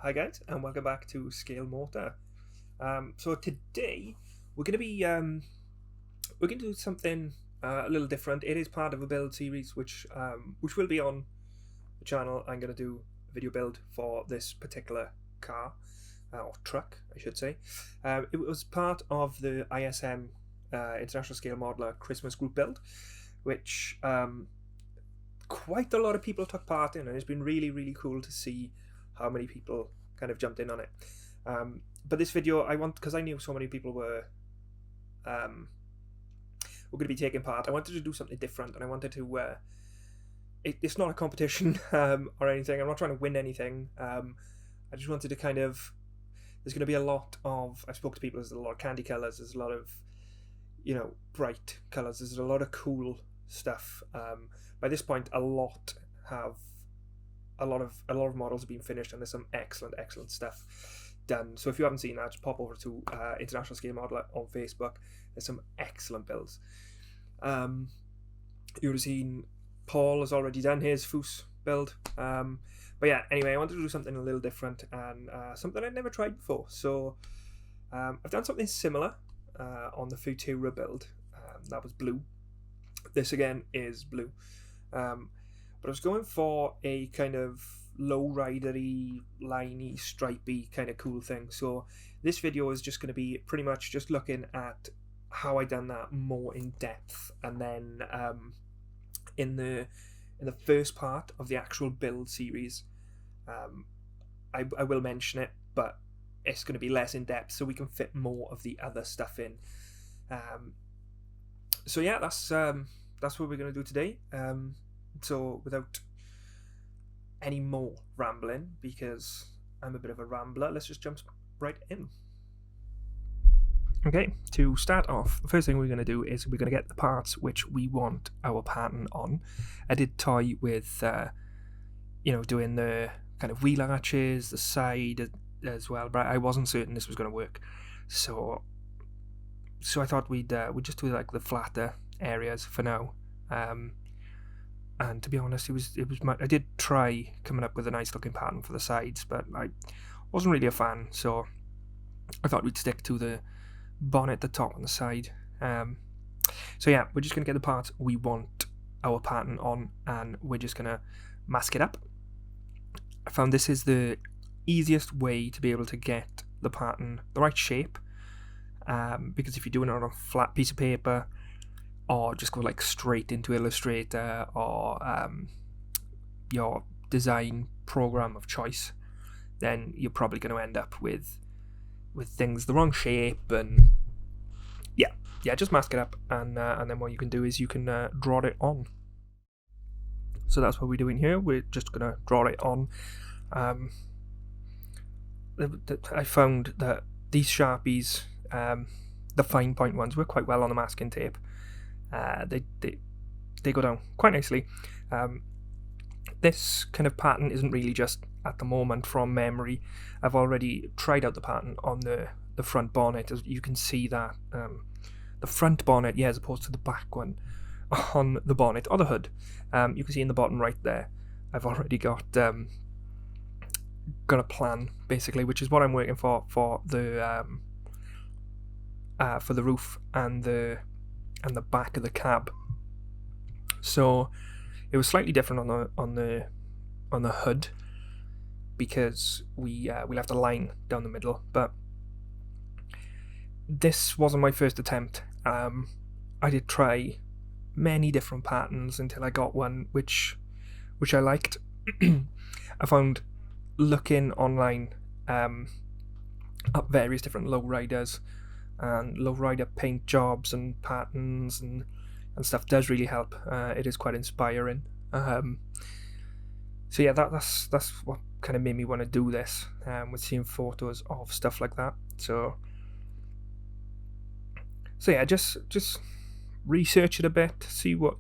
Hi guys, and welcome back to Scale Motor. So today we're going to be we're going to do something a little different. It is part of a build series which will be on the channel. I'm going to do a video build for this particular car or truck, I should say. It was part of the ISM International Scale Modeler Christmas group build, which quite a lot of people took part in, and it's been really cool to see how many people kind of jumped in on it. But this video, because I knew so many people were going to be taking part, I wanted to do something different, and I wanted to it's not a competition or anything. I'm not trying to win anything. I just wanted to kind of, there's going to be a lot of, I spoke to people, there's a lot of candy colours, there's a lot of, bright colours, there's a lot of cool stuff. By this point, a lot of models have been finished, and there's some excellent stuff done. So if you haven't seen that, just pop over to International Scale Modeler on Facebook. There's some excellent builds. You would have seen Paul has already done his foose build. But yeah, anyway, I wanted to do something a little different, and something I'd never tried before. So I've done something similar on the futura build. That was blue. This again is blue. But I was going for a kind of lowridery, liney, stripey kind of cool thing. So this video is just going to be pretty much just looking at how I done that more in depth, and then in the first part of the actual build series, I will mention it, but it's going to be less in depth, so we can fit more of the other stuff in. So yeah, that's what we're going to do today. So without any more rambling, because I'm a bit of a rambler, let's just jump right in. Okay, to start off, the first thing we're going to do is we're going to get the parts which we want our pattern on. I did toy with, doing the kind of wheel arches, the side as well, but I wasn't certain this was going to work. So I thought we'd just do like the flatter areas for now. And to be honest, I did try coming up with a nice looking pattern for the sides, but I wasn't really a fan, so I thought we'd stick to the bonnet, the top and the side. So yeah, we're just going to get the parts we want our pattern on, and we're just going to mask it up. I found this is the easiest way to be able to get the pattern the right shape, because if you're doing it on a flat piece of paper, or just go like straight into Illustrator or your design program of choice, then you're probably going to end up with things the wrong shape. And yeah, just mask it up, and then what you can do is you can draw it on. So that's what we're doing here. We're just going to draw it on. I found that these Sharpies, the fine point ones, work quite well on the masking tape. They go down quite nicely. This kind of pattern isn't really just at the moment from memory. I've already tried out the pattern on the front bonnet. As you can see that the front bonnet, as opposed to the back one on the bonnet or the hood, you can see in the bottom right there, I've already got a plan basically, which is what I'm working for the roof and the back of the cab. So it was slightly different on the hood, because we left a line down the middle. But this wasn't my first attempt. I did try many different patterns until I got one which I liked. I found looking online at various different lowriders and lowrider paint jobs and patterns and stuff does really help. It is quite inspiring. So yeah, that's what kind of made me want to do this, with seeing photos of stuff like that. So yeah, just research it a bit, see what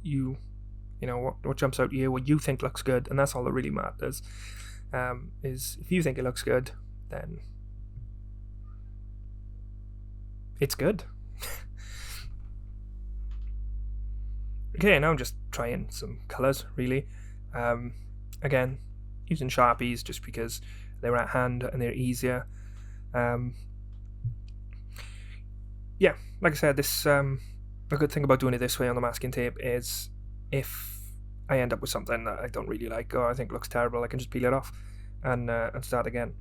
what jumps out to you, what you think looks good, and that's all that really matters. Is if you think it looks good, then it's good. Okay, now I'm just trying some colours, really. Again, using Sharpies just because they're at hand and they're easier. Yeah, like I said, this a good thing about doing it this way on the masking tape is if I end up with something that I don't really like or I think looks terrible, I can just peel it off and start again.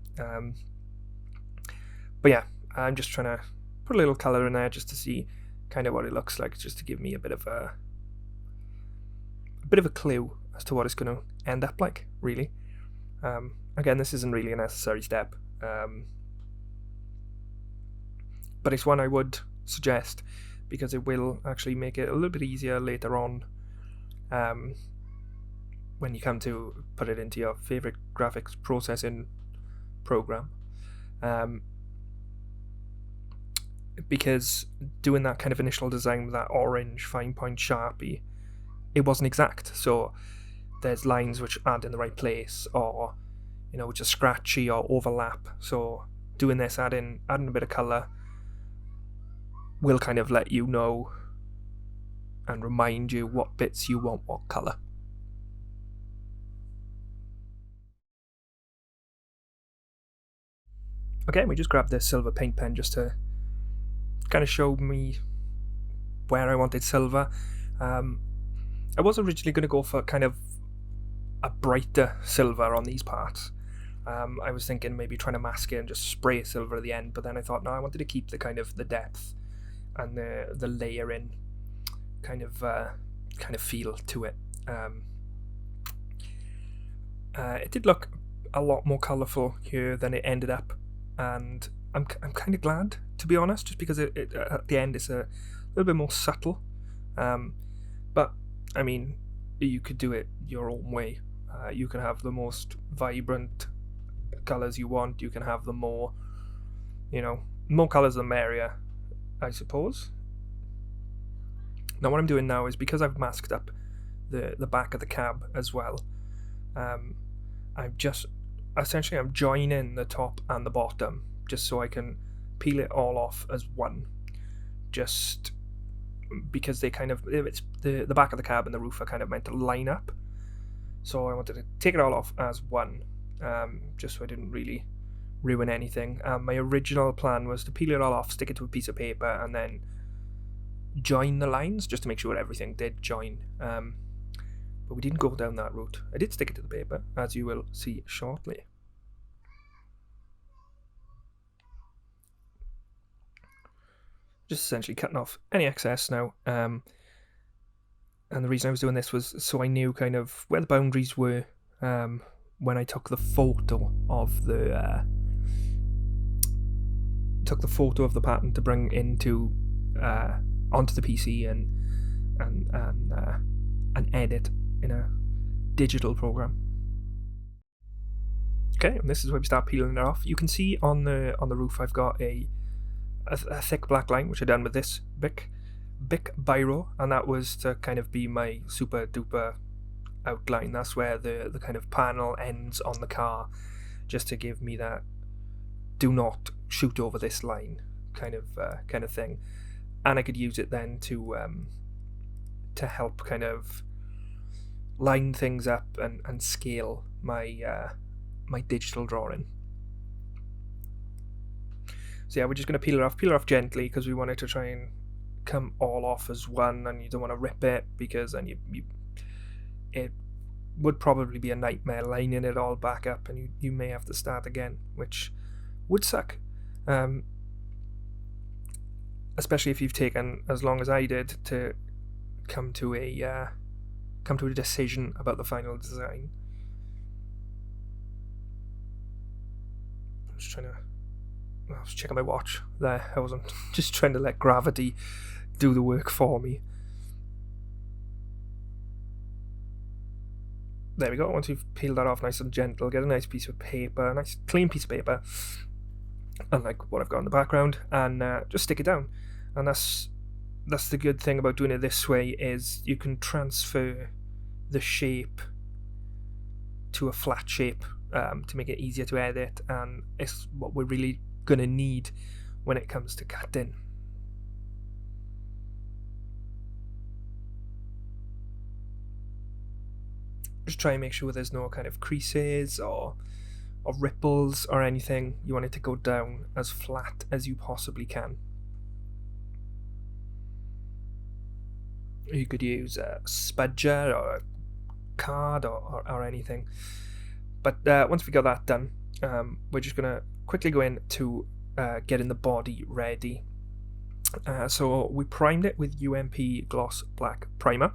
But yeah, I'm just trying to put a little colour in there just to see kind of what it looks like, just to give me a bit of a clue as to what it's going to end up like, really. Again, this isn't really a necessary step, but it's one I would suggest because it will actually make it a little bit easier later on when you come to put it into your favorite graphics processing program. Because doing that kind of initial design with that orange fine point Sharpie, it wasn't exact, so there's lines which aren't in the right place, or which are scratchy or overlap. So doing this, adding a bit of colour will kind of let you know and remind you what bits you want what colour. Okay, we just grabbed this silver paint pen just to kind of show me where I wanted silver. I was originally going to go for kind of a brighter silver on these parts. I was thinking maybe trying to mask it and just spray silver at the end, but then I thought no, I wanted to keep the kind of the depth and the layering kind of feel to it. It did look a lot more colourful here than it ended up, and I'm kind of glad, to be honest, just because it at the end it's a little bit more subtle. But I mean, you could do it your own way. You can have the most vibrant colours you want. You can have the more colours the merrier, I suppose. Now what I'm doing now is, because I've masked up the back of the cab as well, I'm joining the top and the bottom just so I can peel it all off as one, just because they kind of, it's the back of the cab and the roof are kind of meant to line up, so I wanted to take it all off as one, just so I didn't really ruin anything. My original plan was to peel it all off, stick it to a piece of paper, and then join the lines just to make sure everything did join, but we didn't go down that route. I did stick it to the paper, as you will see shortly. Just essentially cutting off any excess now, and the reason I was doing this was so I knew kind of where the boundaries were when I took the photo of the pattern to bring into onto the PC and edit in a digital program. Okay, and this is where we start peeling it off. You can see on the roof I've got a thick black line, which I done with this Bic biro, and that was to kind of be my super duper outline. That's where the kind of panel ends on the car, just to give me that do not shoot over this line kind of thing. And I could use it then to help kind of line things up and scale my my digital drawing. So yeah, we're just going to peel it off gently, because we want it to try and come all off as one, and you don't want to rip it, because then it would probably be a nightmare lining it all back up, and you may have to start again, which would suck, especially if you've taken as long as I did to come to a decision about the final design. I'm just trying to, I was checking my watch there. I wasn't just trying to let gravity do the work for me. There we go. Once you've peeled that off nice and gentle, get a nice piece of paper, a nice clean piece of paper, unlike what I've got in the background, and just stick it down. And that's the good thing about doing it this way, is you can transfer the shape to a flat shape to make it easier to edit, and it's what we're really going to need when it comes to cutting. Just try and make sure there's no kind of creases or ripples or anything. You want it to go down as flat as you possibly can. You could use a spudger or a card or anything. But once we got that done, we're just going to quickly go in to getting the body ready. So we primed it with UMP Gloss Black Primer.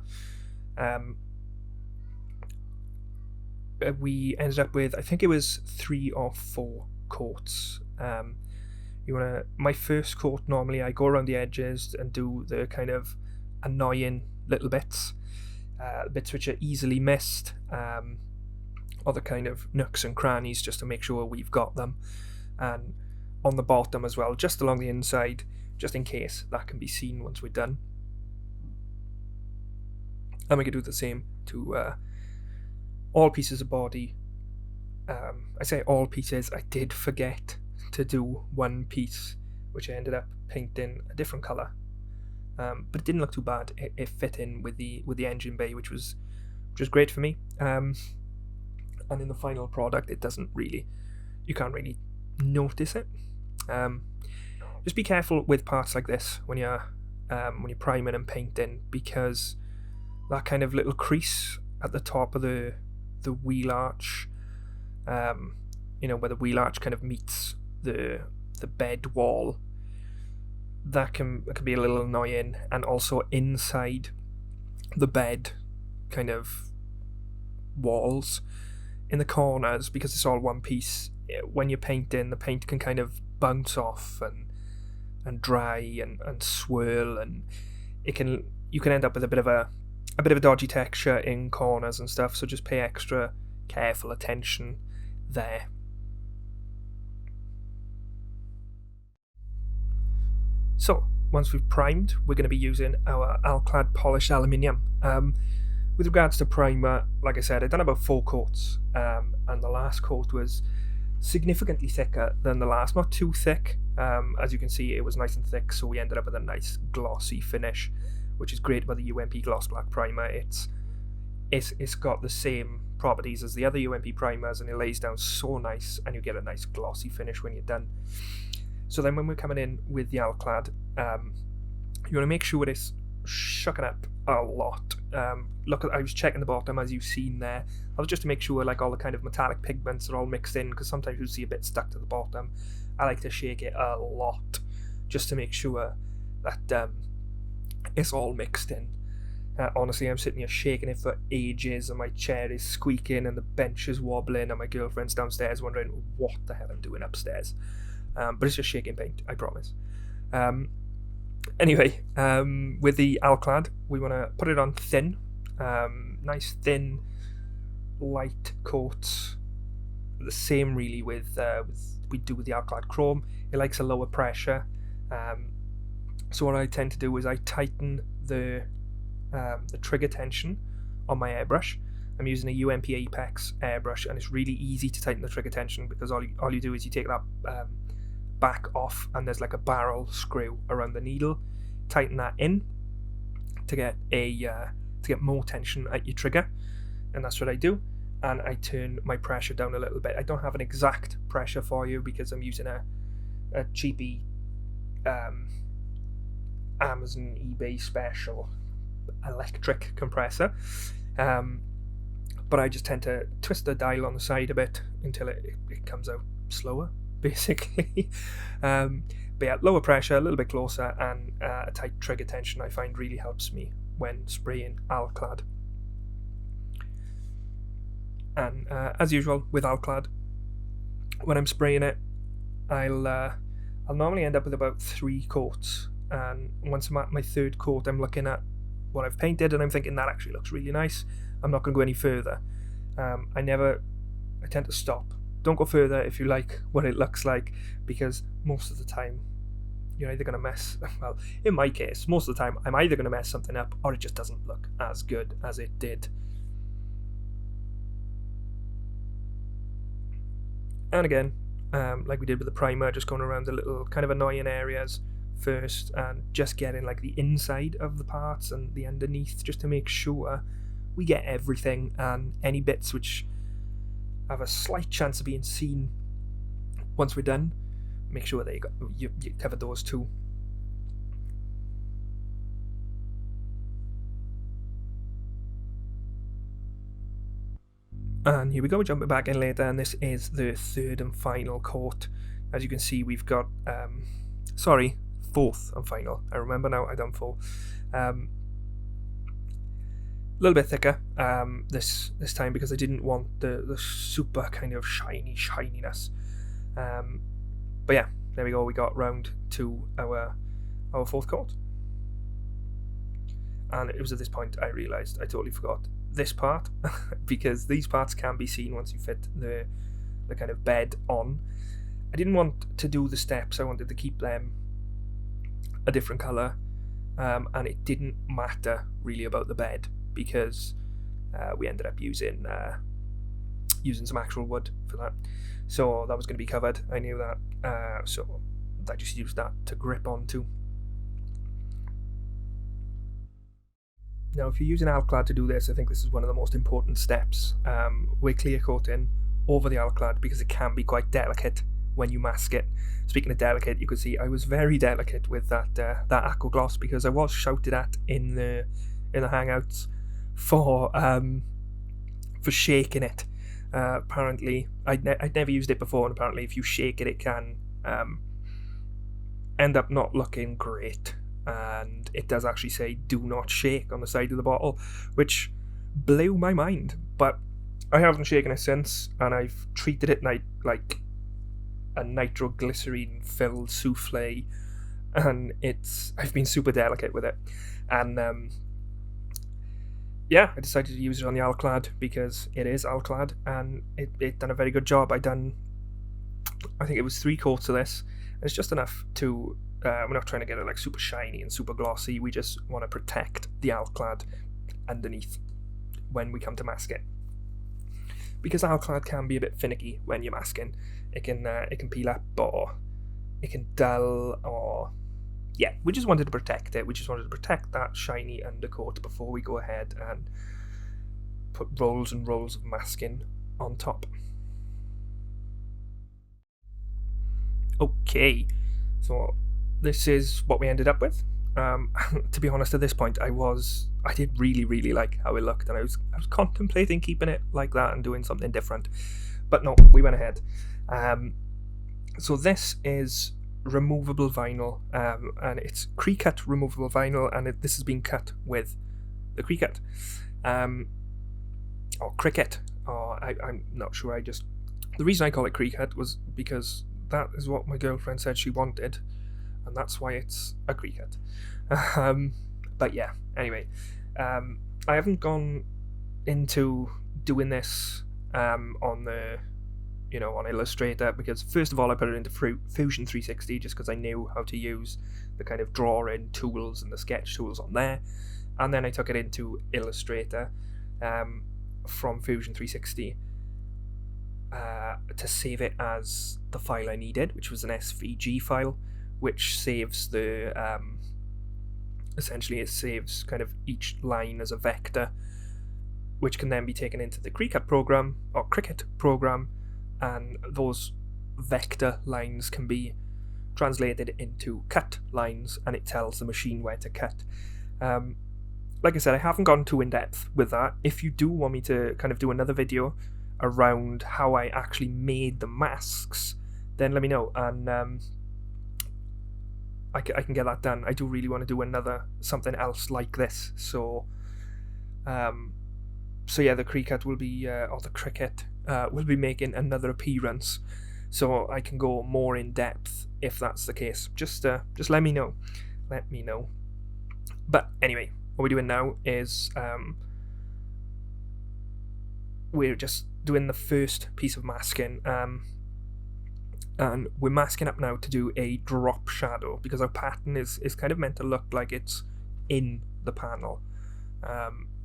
We ended up with, I think it was 3 or 4 coats. My first coat, normally I go around the edges and do the kind of annoying little bits, bits which are easily missed, or the kind of nooks and crannies, just to make sure we've got them, and on the bottom as well, just along the inside, just in case that can be seen once we're done. And we can do the same to all pieces of body. I say all pieces, I did forget to do one piece, which I ended up painting a different colour, but it didn't look too bad. It fit in with the engine bay, which was great for me. And in the final product, it doesn't really, you can't really notice it. Just be careful with parts like this when you're priming and painting, because that kind of little crease at the top of the wheel arch, where the wheel arch kind of meets the bed wall, that can be a little annoying. And also inside the bed kind of walls in the corners, because it's all one piece, when you're painting, the paint can kind of bounce off and dry and swirl, and you can end up with a bit of a dodgy texture in corners and stuff. So just pay extra careful attention there. So once we've primed, we're going to be using our Alclad polished aluminium. With regards to primer, like I said, I've done about 4 coats, and the last coat was significantly thicker than the last. Not too thick, as you can see, it was nice and thick, so we ended up with a nice glossy finish, which is great about the UMP Gloss Black Primer. It's got the same properties as the other UMP primers, and it lays down so nice, and you get a nice glossy finish when you're done. So then when we're coming in with the Alclad, you want to make sure it's shucking up a lot. Look, I was checking the bottom, as you've seen there. I was just to make sure like all the kind of metallic pigments are all mixed in, because sometimes you'll see a bit stuck to the bottom. I like to shake it a lot just to make sure that it's all mixed in. Honestly, I'm sitting here shaking it for ages, and my chair is squeaking, and the bench is wobbling, and my girlfriend's downstairs wondering what the hell I'm doing upstairs. But it's just shaking paint, I promise. Anyway, with the Alclad, we want to put it on thin, nice thin, light coats. The same really with we do with the Alclad Chrome. It likes a lower pressure. So what I tend to do is I tighten the trigger tension on my airbrush. I'm using a UMP Apex airbrush, and it's really easy to tighten the trigger tension, because all you do is you take that back off, and there's like a barrel screw around the needle. Tighten that in to get more tension at your trigger, and that's what I do. And I turn my pressure down a little bit. I don't have an exact pressure for you, because I'm using a cheapy Amazon eBay special electric compressor, but I just tend to twist the dial on the side a bit until it comes out slower, basically. But yeah, lower pressure, a little bit closer, and a tight trigger tension I find really helps me when spraying Alclad. And as usual with Alclad, when I'm spraying it, I'll normally end up with about 3 coats, and once I'm at my 3rd coat, I'm looking at what I've painted and I'm thinking that actually looks really nice. I'm not going to go any further. I tend to stop. Don't go further if you like what it looks like, because most of the time you're either going to mess, well, in my case, most of the time I'm either going to mess something up, or it just doesn't look as good as it did. And again, like we did with the primer, just going around the little kind of annoying areas first, and just getting like the inside of the parts and the underneath, just to make sure we get everything, and any bits which have a slight chance of being seen once we're done. Make sure that you covered those too. And here we go, jumping back in later, and this is the third and final coat. As you can see, we've got, fourth and final. I remember now, I done four. A little bit thicker this time, because I didn't want the super kind of shininess. But yeah, there we go, we got round to our fourth coat. And it was at this point I realised I totally forgot this part, because these parts can be seen once you fit the kind of bed on. I didn't want to do the steps, I wanted to keep them a different colour, and it didn't matter really about the bed, because we ended up using some actual wood for that, so that was going to be covered. I knew that, so I just used that to grip onto. Now, if you're using Alclad to do this, I think this is one of the most important steps. We're clear coating over the Alclad because it can be quite delicate when you mask it. Speaking of delicate, you can see I was very delicate with that aqua gloss, because I was shouted at in the Hangouts for shaking it. Apparently, I'd never used it before, and apparently if you shake it, it can end up not looking great. And it does actually say do not shake on the side of the bottle, which blew my mind. But I haven't shaken it since, and I've treated it like a nitroglycerine filled souffle, and I've been super delicate with it. And yeah, I decided to use it on the Alclad because it is Alclad, and it done a very good job. I think it was 3 coats of this. It's just enough to, we're not trying to get it like super shiny and super glossy, we just want to protect the Alclad underneath when we come to mask it. Because Alclad can be a bit finicky when you're masking. It can peel up, or it can dull, or yeah, we just wanted to protect it. We just wanted to protect that shiny undercoat before we go ahead and put rolls and rolls of masking on top. Okay, so this is what we ended up with. To be honest, at this point, I did really like how it looked, and I was contemplating keeping it like that and doing something different, but no, we went ahead. So this is removable vinyl, and it's Cricut removable vinyl, and this has been cut with the Cricut, or Cricut, or I'm not sure. The reason I call it Cricut was because that is what my girlfriend said she wanted, and that's why it's a Cricut. But yeah, anyway, I haven't gone into doing this on Illustrator, because first of all I put it into Fusion 360 just because I knew how to use the kind of drawing tools and the sketch tools on there, and then I took it into Illustrator from Fusion 360 to save it as the file I needed, which was an SVG file, which saves the essentially it saves kind of each line as a vector, which can then be taken into the Cricut program, and those vector lines can be translated into cut lines, and it tells the machine where to cut. Like I said, I haven't gone too in depth with that. If you do want me to kind of do another video around how I actually made the masks, then let me know, and I can get that done. I do really want to do something else like this, so yeah, the Cricut will be, or the Cricut will be making another appearance, so I can go more in depth if that's the case. Just let me know. But anyway, what we're doing now is we're just doing the first piece of masking, and we're masking up now to do a drop shadow, because our pattern is kind of meant to look like it's in the panel.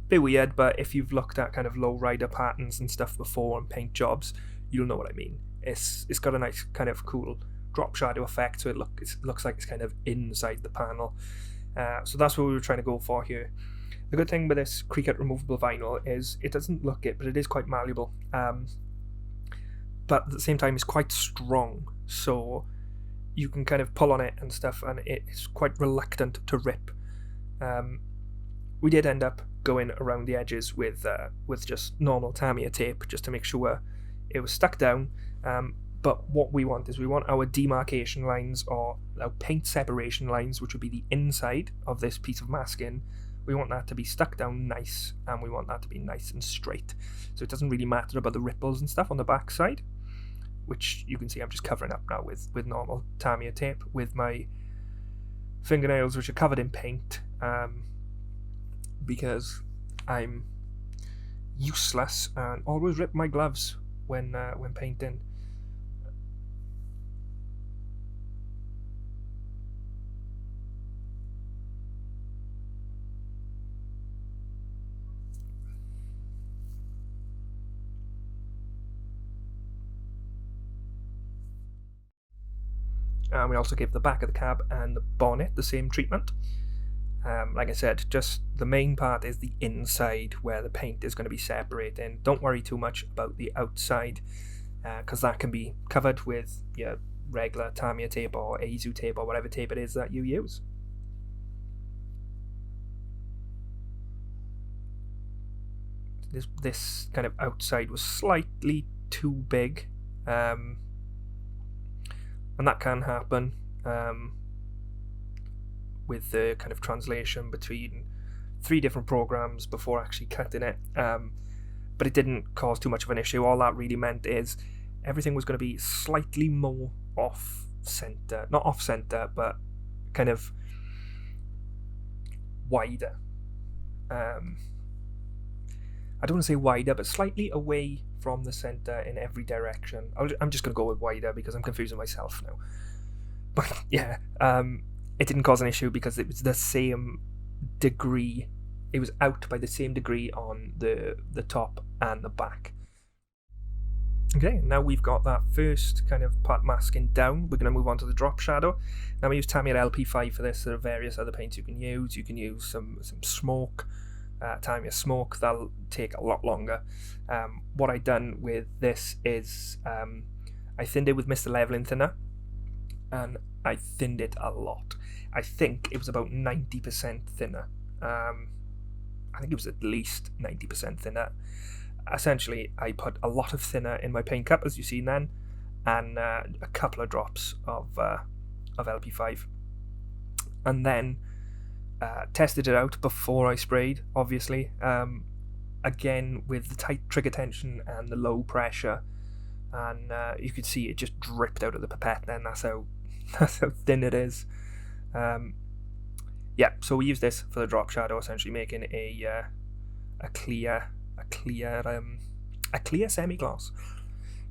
Bit weird, but if you've looked at kind of lowrider patterns and stuff before on paint jobs, you'll know what I mean. It's got a nice kind of cool drop shadow effect, so it looks like it's kind of inside the panel. So that's what we were trying to go for here. The good thing with this Cricut removable vinyl is it doesn't look it, but it is quite malleable. but at the same time it's quite strong, so you can kind of pull on it and stuff, and it's quite reluctant to rip. We did end up going around the edges with just normal Tamiya tape, just to make sure it was stuck down. But what we want is we want our demarcation lines, or our paint separation lines, which would be the inside of this piece of masking. We want that to be stuck down nice, and we want that to be nice and straight. So it doesn't really matter about the ripples and stuff on the back side, which you can see I'm just covering up now with normal Tamiya tape with my fingernails, which are covered in paint, because I'm useless and always rip my gloves when painting. And we also give the back of the cab and the bonnet the same treatment. Like I said, just the main part is the inside where the paint is going to be separating. Don't worry too much about the outside, because that can be covered with your regular Tamiya tape or Aizu tape or whatever tape it is that you use. This kind of outside was slightly too big, and that can happen with the kind of translation between 3 different programs before actually cutting it, but it didn't cause too much of an issue. All that really meant is everything was going to be slightly more off center, not off center, but kind of wider. I don't want to say wider, but slightly away from the center in every direction. I'm just going to go with wider because I'm confusing myself now. But yeah, it didn't cause an issue because it was the same degree. It was out by the same degree on the top and the back. Okay, now we've got that first kind of part masking down. We're going to move on to the drop shadow. Now we use Tamiya LP5 for this. There are various other paints you can use. You can use some smoke, Tamiya smoke. That'll take a lot longer. What I've done with this is I thinned it with Mr. Leveling Thinner, and I thinned it a lot. I think it was about 90% thinner. I think it was at least 90% thinner. Essentially, I put a lot of thinner in my paint cup, as you've seen then, and a couple of drops of LP5, and then tested it out before I sprayed, obviously, again with the tight trigger tension and the low pressure, and you could see it just dripped out of the pipette then. That's how thin it is. Yeah, so we use this for the drop shadow, essentially making a clear semi-gloss.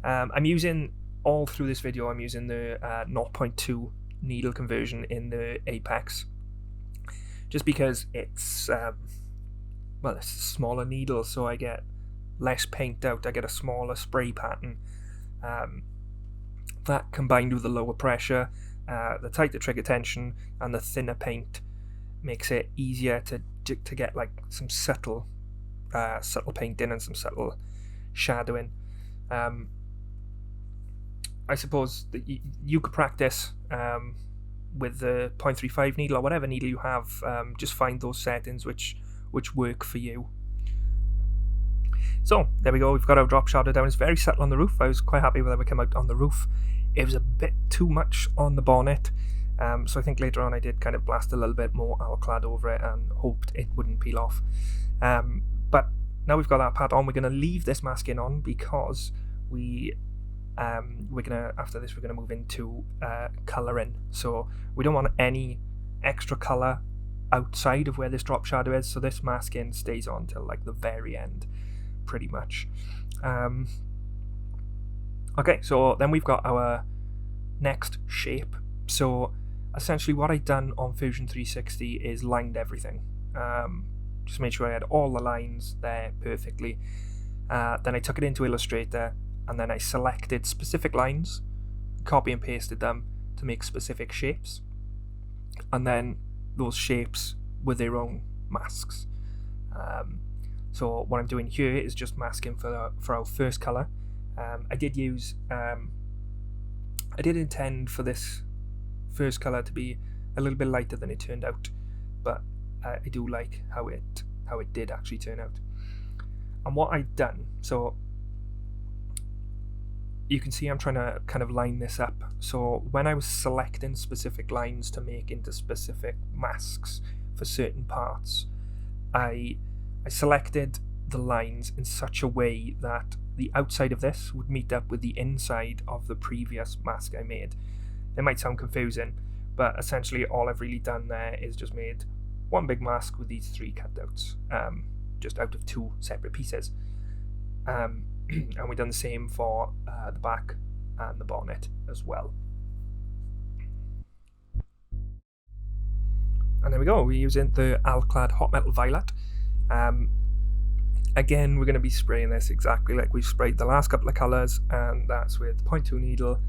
I'm using, all through this video, I'm using the 0.2 needle conversion in the Apex, just because it's well, it's a smaller needle, so I get less paint out. I get a smaller spray pattern. That combined with the lower pressure, the tighter trigger tension, and the thinner paint makes it easier to get like some subtle painting and some subtle shadowing. I suppose that you could practice with the 0.35 needle or whatever needle you have. Just find those settings which work for you. So there we go, we've got our drop shadow down. It's very subtle on the roof. I was quite happy with how it came out on the roof. It was a bit too much on the bonnet, so I think later on I did kind of blast a little bit more alclad over it and hoped it wouldn't peel off. But now we've got that part on, we're going to leave this masking on because we're gonna, after this, we're going to move into colouring. So we don't want any extra colour outside of where this drop shadow is, so this masking stays on till like the very end, pretty much. Okay, so then we've got our next shape. So essentially what I've done on Fusion 360 is lined everything. Just made sure I had all the lines there perfectly. Then I took it into Illustrator, and then I selected specific lines, copy and pasted them to make specific shapes, and then those shapes were their own masks. So what I'm doing here is just masking for our first colour, I did use, I did intend for this first colour to be a little bit lighter than it turned out, but I do like how it did actually turn out. And what I've done, so you can see I'm trying to kind of line this up. So when I was selecting specific lines to make into specific masks for certain parts, I selected the lines in such a way that the outside of this would meet up with the inside of the previous mask I made. It might sound confusing, but essentially all I've really done there is just made one big mask with these 3 cutouts, just out of 2 separate pieces. And we've done the same for the back and the bonnet as well. And there we go, we're using the Alclad Hot Metal Violet. Again, we're going to be spraying this exactly like we've sprayed the last couple of colours, and that's with 0.2 needle,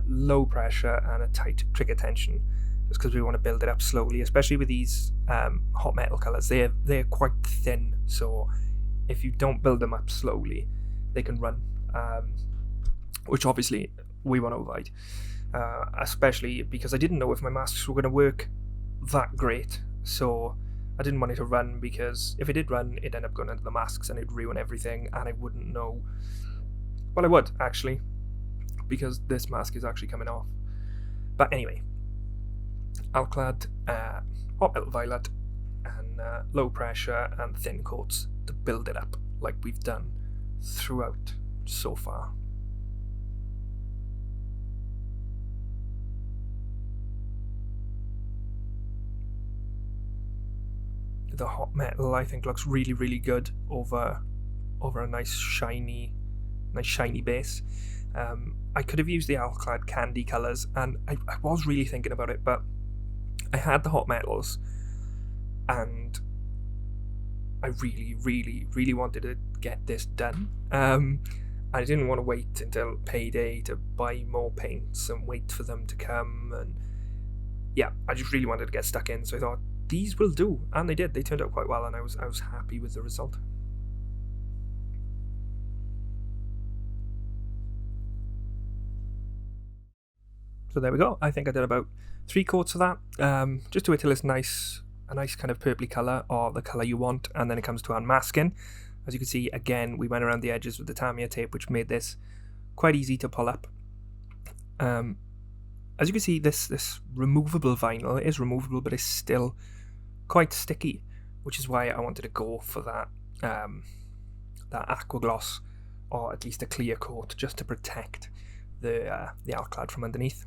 low pressure and a tight trigger tension, just because we want to build it up slowly, especially with these hot metal colours. They're quite thin, so if you don't build them up slowly, they can run, which obviously we want to avoid, especially because I didn't know if my masks were going to work that great, so I didn't want it to run, because if it did run, it'd end up going into the masks and it'd ruin everything, and I wouldn't know. Well, I would actually, because this mask is actually coming off. But anyway, Alclad, Hot Metal Violet, and low pressure and thin coats to build it up like we've done throughout so far. The hot metal, I think, looks really, really good over a nice shiny base. I could have used the Alclad candy colours, and I was really thinking about it, but I had the hot metals, and I really, really, really wanted to get this done. I didn't want to wait until payday to buy more paints and wait for them to come, and yeah, I just really wanted to get stuck in, so I thought, these will do, and they did. They turned out quite well, and I was happy with the result. So there we go. I think I did about 3 coats of that. Just to wait till it's a nice kind of purpley colour, or the colour you want, and then it comes to unmasking. As you can see, again, we went around the edges with the Tamiya tape, which made this quite easy to pull up. As you can see, this removable vinyl is removable, but it's still quite sticky, which is why I wanted to go for that aqua gloss, or at least a clear coat, just to protect the Alclad from underneath.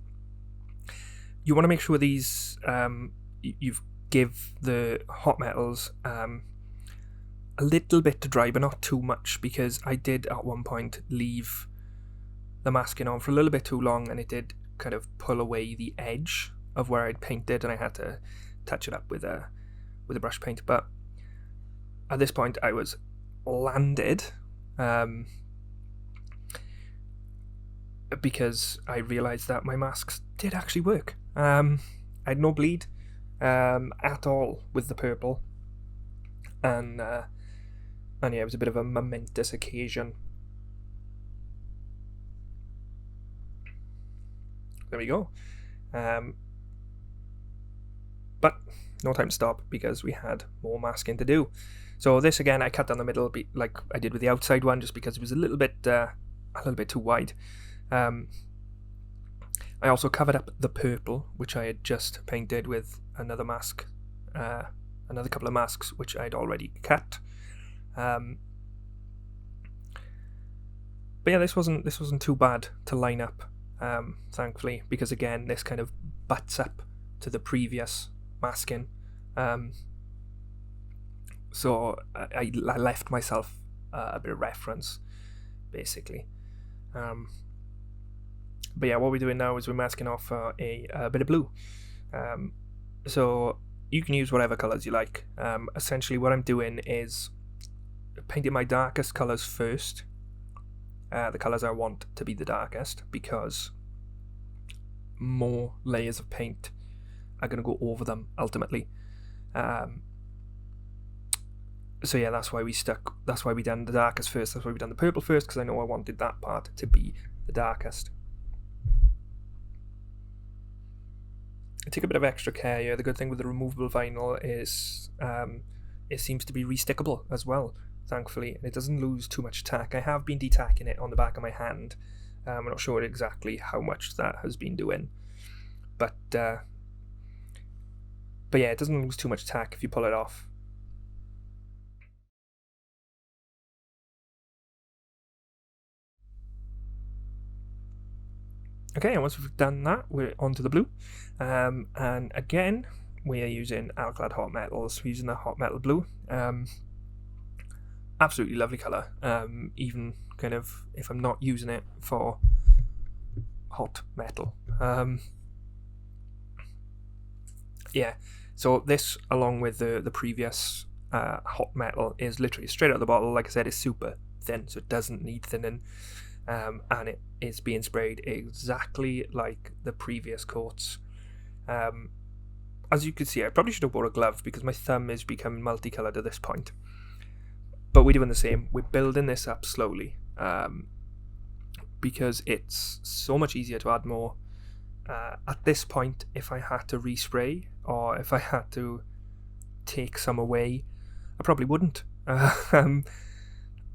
You want to make sure these you give the hot metals a little bit to dry, but not too much, because I did at one point leave the masking on for a little bit too long, and it did kind of pull away the edge of where I'd painted, and I had to touch it up with a brush paint. But at this point I was landed, because I realised that my masks did actually work. I had no bleed at all with the purple, and yeah, it was a bit of a momentous occasion. There we go. But no time to stop, because we had more masking to do. So this, again, I cut down the middle, like I did with the outside one, just because it was a little bit too wide. I also covered up the purple, which I had just painted with another mask, another couple of masks which I'd already cut. But yeah, this wasn't too bad to line up, thankfully, because again, this kind of butts up to the previous masking. So I left myself a bit of reference, basically. But yeah, what we're doing now is we're masking off a bit of blue. So you can use whatever colours you like. Essentially what I'm doing is painting my darkest colours first, the colours I want to be the darkest, because more layers of paint are going to go over them ultimately. So yeah, that's why we done the darkest first. That's why we done the purple first, because I know I wanted that part to be the darkest. I take a bit of extra care here. The good thing with the removable vinyl is it seems to be restickable as well, thankfully, and it doesn't lose too much tack. I have been detacking it on the back of my hand. I'm not sure exactly how much that has been doing, but yeah, it doesn't lose too much tack if you pull it off. Okay, and once we've done that, we're onto the blue, and again we are using Alclad Hot Metals. We're using the Hot Metal Blue. Absolutely lovely colour. Even kind of if I'm not using it for hot metal. Yeah, so this, along with the previous hot metal, is literally straight out of the bottle. Like I said, it's super thin, so it doesn't need thinning. And it is being sprayed exactly like the previous coats. As you can see, I probably should have bought a glove because my thumb is becoming multicolored at this point. But we're doing the same. We're building this up slowly because it's so much easier to add more. At this point, if I had to respray or if I had to take some away, I probably wouldn't.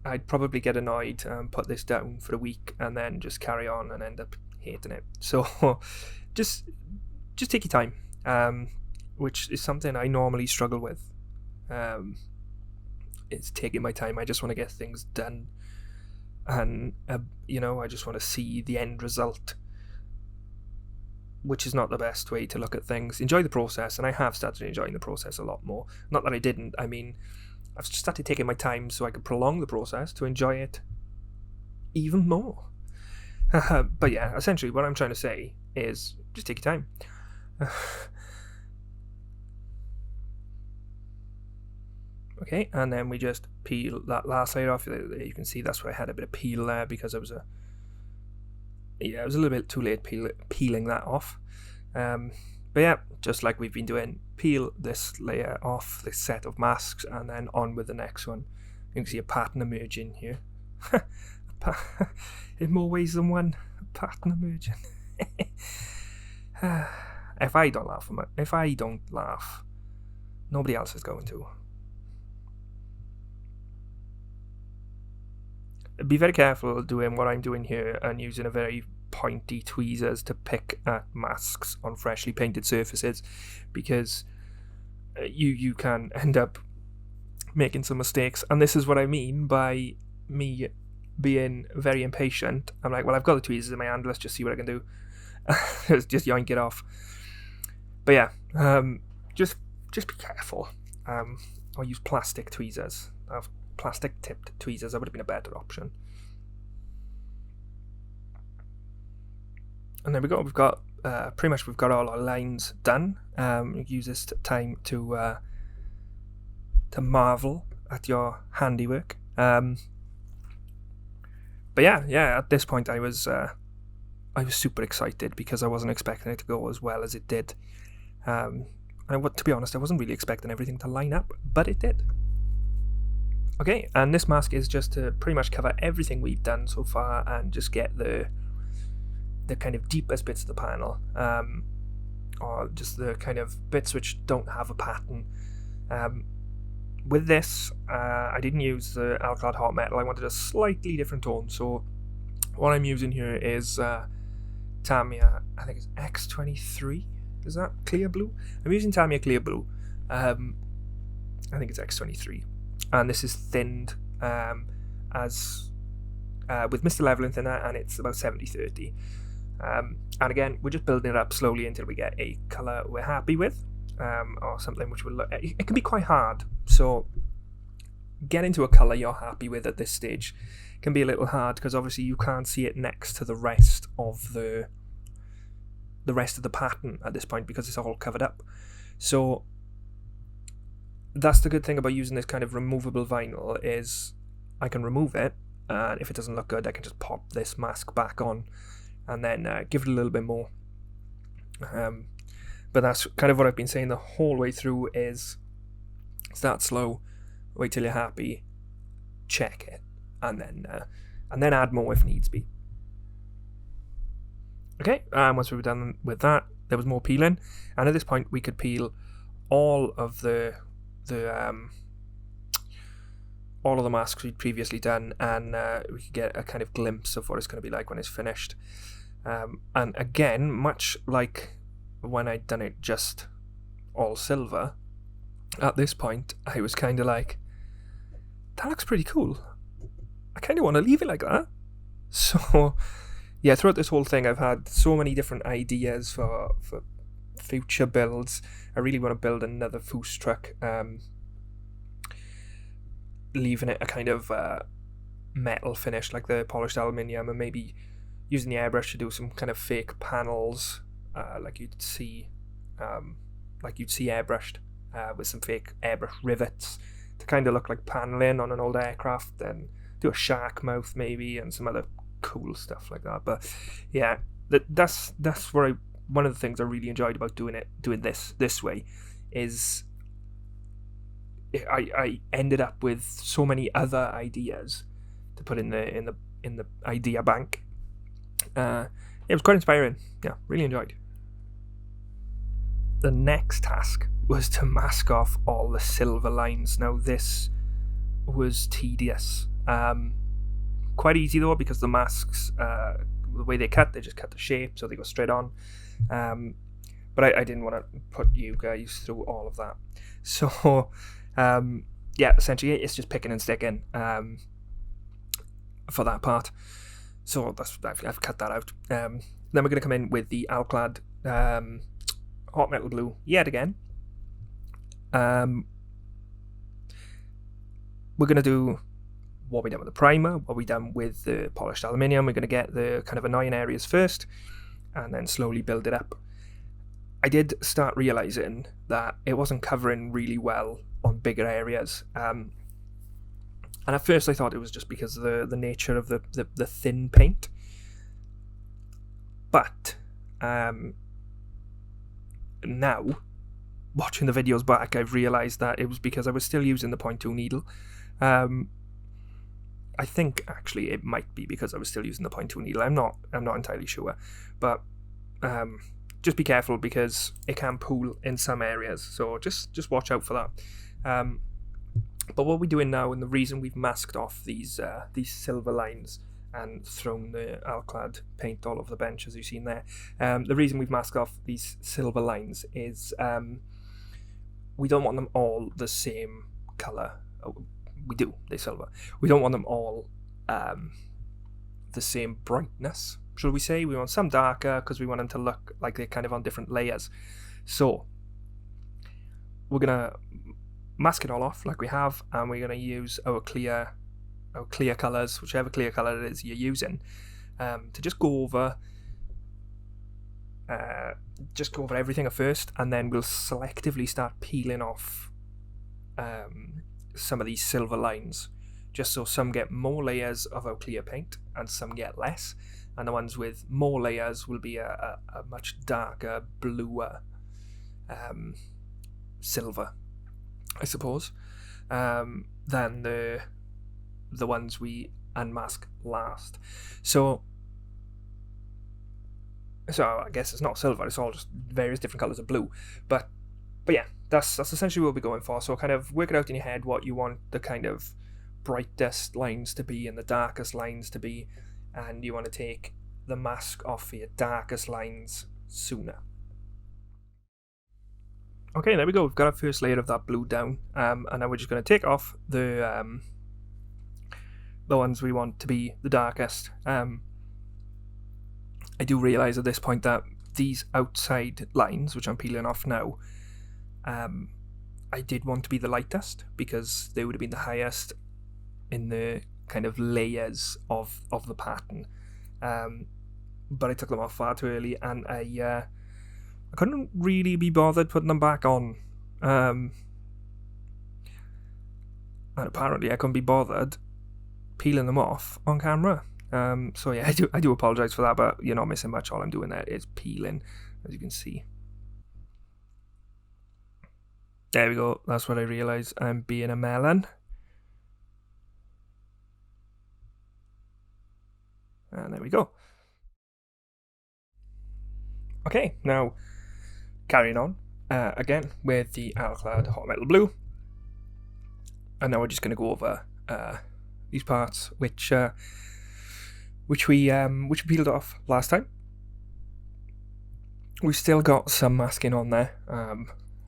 I'd probably get annoyed and put this down for a week and then just carry on and end up hating it. So just take your time, which is something I normally struggle with. It's taking my time. I just want to get things done, and I just want to see the end result, which is not the best way to look at things. Enjoy the process, and I have started enjoying the process a lot more. Not that I didn't. I mean, I've started taking my time so I could prolong the process to enjoy it even more. But yeah, essentially what I'm trying to say is just take your time. Okay, and then we just peel that last layer off. You can see that's where I had a bit of peel there because it was a little bit too late peeling that off. But yeah, just like we've been doing, peel this layer off, this set of masks, and then on with the next one. You can see a pattern emerging here. In more ways than one, a pattern emerging. If I don't laugh, nobody else is going to. Be very careful doing what I'm doing here and using a very pointy tweezers to pick at masks on freshly painted surfaces, because you can end up making some mistakes. And this is what I mean by me being very impatient. I'm like, well, I've got the tweezers in my hand, let's just see what I can do. just yoink it off. But yeah, just be careful, or use plastic tweezers. Plastic tipped tweezers, that would have been a better option. And there we go. We've got pretty much all our lines done. Use this time to marvel at your handiwork. But yeah. At this point, I was super excited because I wasn't expecting it to go as well as it did. To be honest, I wasn't really expecting everything to line up, but it did. Okay, and this mask is just to pretty much cover everything we've done so far and just get the kind of deepest bits of the panel, or just the kind of bits which don't have a pattern. With this, I didn't use the Alclad Hot Metal. I wanted a slightly different tone, so what I'm using here is Tamiya, I think it's X23, is that clear blue? I'm using Tamiya clear blue. I think it's X23. And this is thinned as with Mr. Leveling Thinner, and it's about 70-30. And again, we're just building it up slowly until we get a colour we're happy with, or something which will look. It can be quite hard. So getting to a colour you're happy with at this stage can be a little hard because obviously you can't see it next to the rest of the pattern at this point because it's all covered up. So that's the good thing about using this kind of removable vinyl, is I can remove it, and if it doesn't look good I can just pop this mask back on and then give it a little bit more. But that's kind of what I've been saying the whole way through, is start slow, wait till you're happy, check it, and then add more if needs be. Okay, once we were done with that, there was more peeling, and at this point we could peel all of the masks we'd previously done, and we could get a kind of glimpse of what it's going to be like when it's finished. And again, much like when I'd done it just all silver, at this point I was kind of like, that looks pretty cool. I kind of want to leave it like that. So yeah, throughout this whole thing I've had so many different ideas for future builds. I really want to build another foose truck, leaving it a kind of metal finish like the polished aluminium, and maybe using the airbrush to do some kind of fake panels, like you'd see airbrushed, with some fake airbrush rivets to kind of look like paneling on an old aircraft, and do a shark mouth maybe, and some other cool stuff like that. But yeah, that's where one of the things I really enjoyed about doing this way is I ended up with so many other ideas to put in the idea bank. It was quite inspiring. Yeah, really enjoyed. The next task was to mask off all the silver lines. Now this was tedious. Quite easy though, because the masks, the way they just cut the shape, so they go straight on. But I didn't want to put you guys through all of that. So yeah, essentially it's just picking and sticking for that part. So I've cut that out. Then we're going to come in with the Alclad hot metal blue yet again. We're going to do what we done with the primer, what we done with the polished aluminium. We're going to get the kind of annoying areas first, and then slowly build it up. I did start realizing that it wasn't covering really well on bigger areas. And at first I thought it was just because of the nature of the thin paint. But now, watching the videos back, I've realised that it was because I was still using the 0.2 needle. I think actually it might be because I was still using the 0.2 needle. I'm not entirely sure, but just be careful because it can pool in some areas. So just watch out for that. But what we're doing now, and the reason we've masked off these silver lines and thrown the Alclad paint all over the bench, as you've seen there, the reason we've masked off these silver lines is we don't want them all the same colour. We do, they're silver. We don't want them all the same brightness, shall we say. We want some darker because we want them to look like they're kind of on different layers. So we're going to mask it all off like we have, and we're going to use our clear colours, whichever clear colour it is you're using, to just go over everything at first, and then we'll selectively start peeling off some of these silver lines, just so some get more layers of our clear paint and some get less, and the ones with more layers will be a much darker, bluer silver, I suppose, than the ones we unmask last. So I guess it's not silver, it's all just various different colours of blue, but yeah, that's essentially what we're going for. So kind of work it out in your head what you want the kind of brightest lines to be and the darkest lines to be, and you want to take the mask off for your darkest lines sooner. Okay, there we go. We've got our first layer of that blue down, and now we're just going to take off the ones we want to be the darkest. I do realise at this point that these outside lines, which I'm peeling off now, I did want to be the lightest because they would have been the highest in the kind of layers of the pattern. But I took them off far too early, and I couldn't really be bothered putting them back on. And apparently I couldn't be bothered peeling them off on camera. So yeah, I do apologise for that, but you're not missing much. All I'm doing there is peeling, as you can see. There we go. That's what I realised. I'm being a melon. And there we go. Okay, now carrying on again with the Alclad Hot Metal Blue. And now we're just going to go over these parts which we peeled off last time. We've still got some masking on there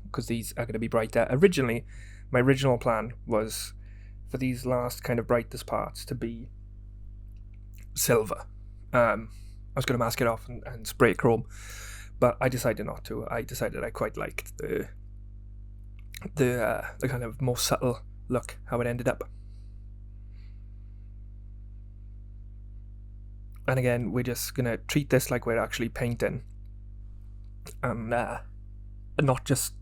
because these are going to be brighter. Originally, my original plan was for these last kind of brightest parts to be silver. I was going to mask it off and spray chrome, but I decided not to. I decided I quite liked the kind of more subtle look, how it ended up. And again, we're just going to treat this like we're actually painting, and not just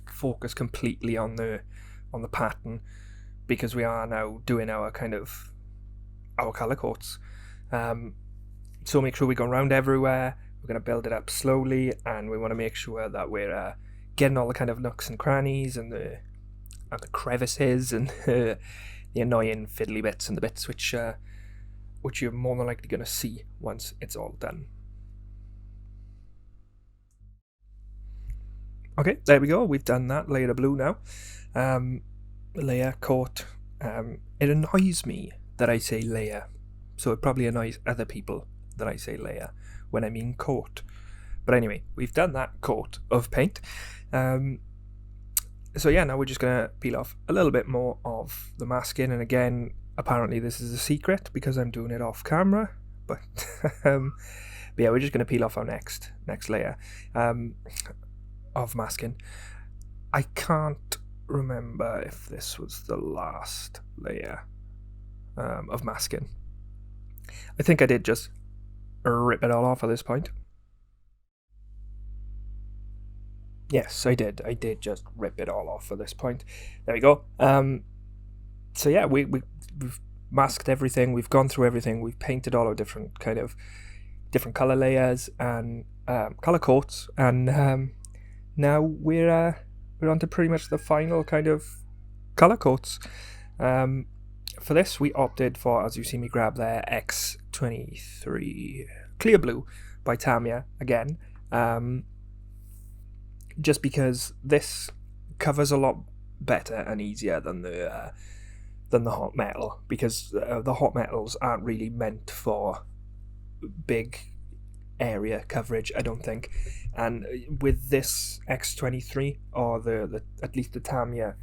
focus completely on the pattern, because we are now doing our colour coats. So make sure we go around everywhere. We're going to build it up slowly, and we want to make sure that we're getting all the kind of nooks and crannies and the crevices and the annoying fiddly bits and the bits which you're more than likely going to see once it's all done. Okay, there we go. We've done that layer of blue now. Layer, coat. It annoys me that I say layer, so it probably annoys other people that I say layer when I mean coat. But anyway, we've done that coat of paint. So yeah, now we're just going to peel off a little bit more of the masking. And again, apparently this is a secret because I'm doing it off camera. But, but yeah, we're just going to peel off our next layer of masking. I can't remember if this was the last layer of masking. I think I did just rip it all off at this point. Yes, I did. I did just rip it all off at this point. There we go. So yeah, we've masked everything. We've gone through everything. We've painted all our different color layers and color coats, and now we're on to pretty much the final kind of color coats. For this, we opted for, as you see me grab there, X23 Clear Blue by Tamiya again. Just because this covers a lot better and easier than the hot metal, because the hot metals aren't really meant for big area coverage, I don't think. And with this X23 or the at least the Tamiya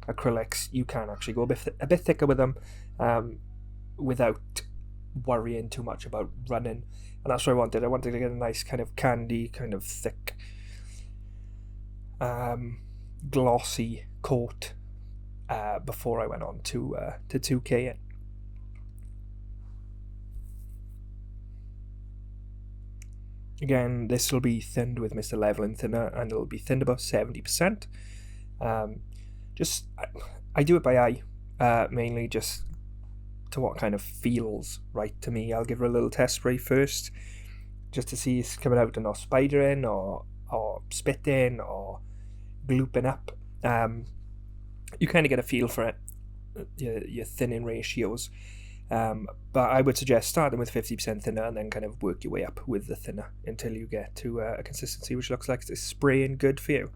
acrylics, you can actually go a bit thicker with them without worrying too much about running. And that's what I wanted. I wanted to get a nice kind of candy, kind of thick, glossy coat before I went on to 2K. Again, this will be thinned with Mr. Leveling Thinner, and it'll be thinned about 70%. I do it by eye, mainly just to what kind of feels right to me. I'll give her a little test spray first, just to see it's coming out and not spidering or spitting or glooping up. You kind of get a feel for it, your thinning ratios. But I would suggest starting with 50% thinner and then kind of work your way up with the thinner until you get to a consistency which looks like it's spraying good for you.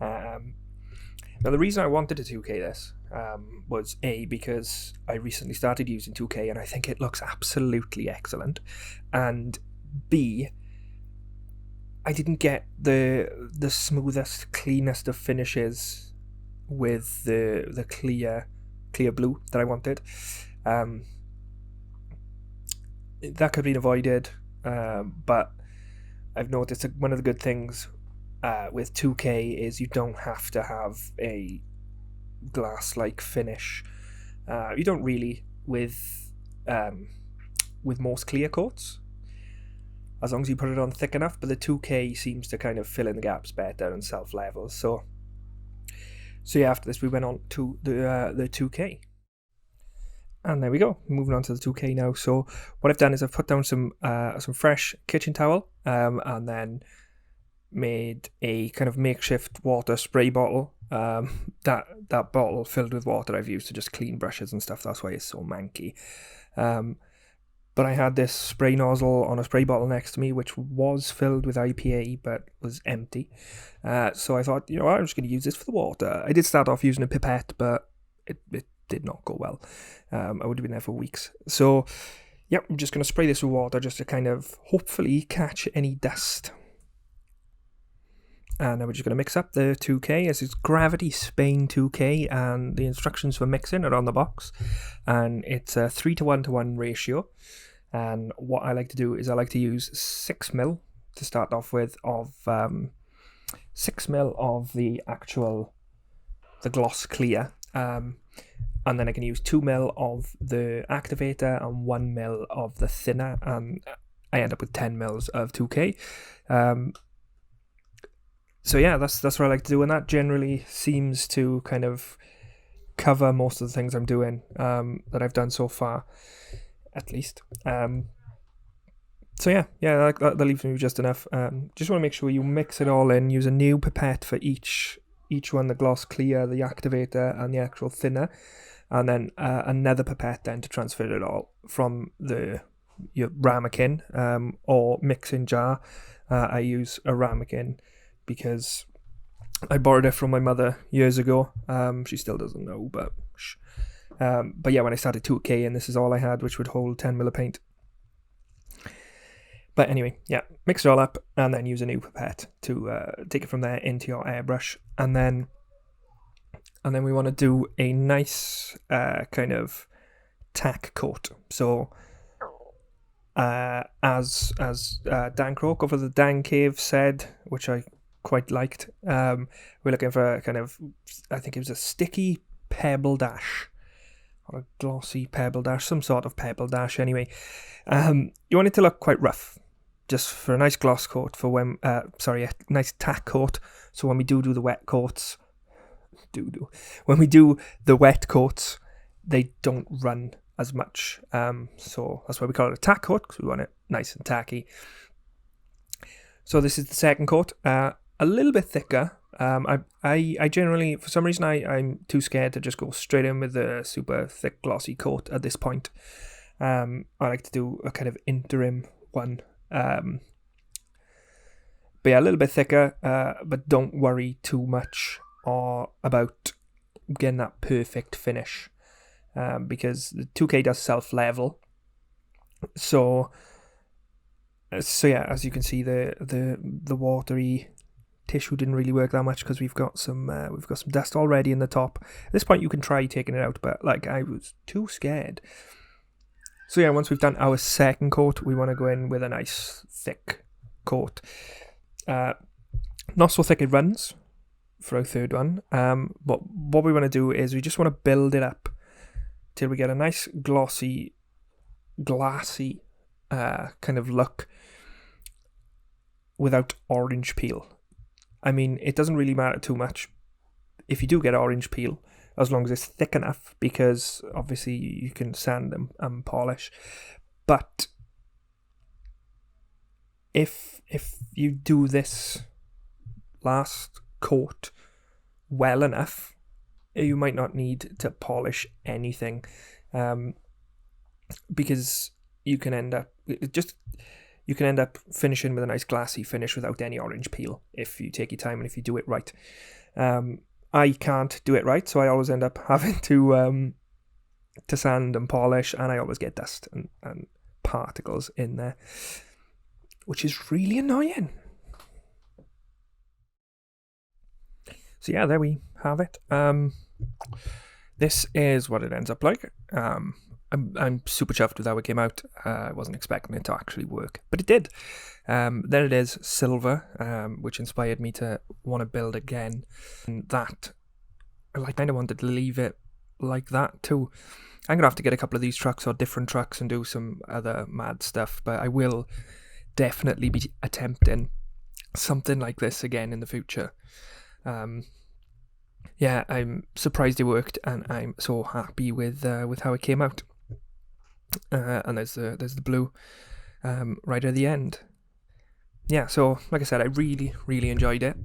Now the reason I wanted to 2K this was A, because I recently started using 2K and I think it looks absolutely excellent, and B, I didn't get the smoothest, cleanest of finishes with the clear blue that I wanted. That could have been avoided, but I've noticed that one of the good things with 2K is you don't have to have a glass-like finish. You don't really with most clear coats, as long as you put it on thick enough, but the 2K seems to kind of fill in the gaps better and self-levels. So yeah, after this we went on to the 2K. And there we go, moving on to the 2K now. So what I've done is I've put down some fresh kitchen towel, and then made a kind of makeshift water spray bottle. That bottle filled with water I've used to just clean brushes and stuff. That's why it's so manky. But but I had this spray nozzle on a spray bottle next to me, which was filled with IPA, but was empty. So I thought, you know, I'm just going to use this for the water. I did start off using a pipette, but it did not go well. I would have been there for weeks. So, yeah, I'm just going to spray this with water just to kind of hopefully catch any dust. And then we're just going to mix up the 2K. This is Gravity Spain 2K, and the instructions for mixing are on the box. And it's a 3:1 ratio. And what I like to do is I like to use 6mm to start off with of 6mm of the gloss clear. And then I can use 2mm of the activator and 1mm of the thinner, and I end up with 10mm of 2K. So yeah, that's what I like to do, and that generally seems to kind of cover most of the things I'm doing, that I've done so far, at least. So yeah, that leaves me with just enough. Just want to make sure you mix it all in. Use a new pipette for each one, the gloss clear, the activator, and the actual thinner, and then another pipette then to transfer it all from your ramekin or mixing jar. I use a ramekin because I borrowed it from my mother years ago. She still doesn't know, but yeah, when I started 2K, and this is all I had, which would hold 10mm of paint. But anyway, yeah, mix it all up and then use a new pipette to take it from there into your airbrush, and then we want to do a nice kind of tack coat. So as Dan Croak over the Dan Cave said, which I quite liked, we're looking for a kind of, I think it was a sticky pebble dash or a glossy pebble dash, some sort of pebble dash anyway. You want it to look quite rough, just for a nice gloss coat, for when a nice tack coat, so when we do the wet coats, when we do the wet coats, they don't run as much. So that's why we call it a tack coat, because we want it nice and tacky. So this is the second coat, a little bit thicker. I generally, for some reason, I'm too scared to just go straight in with a super thick glossy coat at this point. I like to do a kind of interim one. But yeah, a little bit thicker, but don't worry too much about getting that perfect finish, because the 2K does self-level. So yeah, as you can see, the watery tissue didn't really work that much because we've got some dust already in the top. At this point, you can try taking it out, but like, I was too scared. So yeah, once we've done our second coat, we want to go in with a nice thick coat. Not so thick it runs for our third one. But what we want to do is we just want to build it up till we get a nice glassy kind of look without orange peel. I mean, it doesn't really matter too much if you do get orange peel, as long as it's thick enough, because obviously you can sand and polish. But if you do this last coat well enough, you might not need to polish anything, because you can end up finishing with a nice glassy finish without any orange peel if you take your time and if you do it right. I can't do it right, so I always end up having to sand and polish, and I always get dust and particles in there, which is really annoying. So yeah, there we have it. This is what it ends up like. I'm super chuffed with how it came out. I wasn't expecting it to actually work, but it did. There it is, silver, which inspired me to want to build again. And that, I kind of wanted to leave it like that too. I'm going to have to get a couple of these trucks or different trucks and do some other mad stuff, but I will definitely be attempting something like this again in the future. Yeah, I'm surprised it worked, and I'm so happy with how it came out. And there's the blue right at the end. Yeah, so like I said, I really enjoyed it.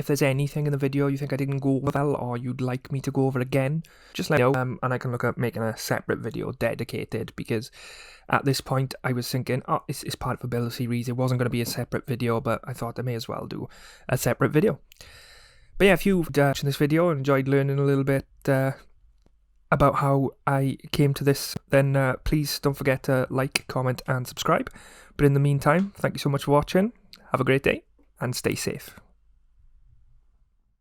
If there's anything in the video you think I didn't go over well, or you'd like me to go over again, just let me know, and I can look at making a separate video dedicated, because at this point I was thinking, oh, it's part of a build series, it wasn't going to be a separate video, but I thought I may as well do a separate video. But yeah, if you've watched this video and enjoyed learning a little bit about how I came to this, then please don't forget to like, comment and subscribe. But in the meantime, thank you so much for watching, have a great day and stay safe.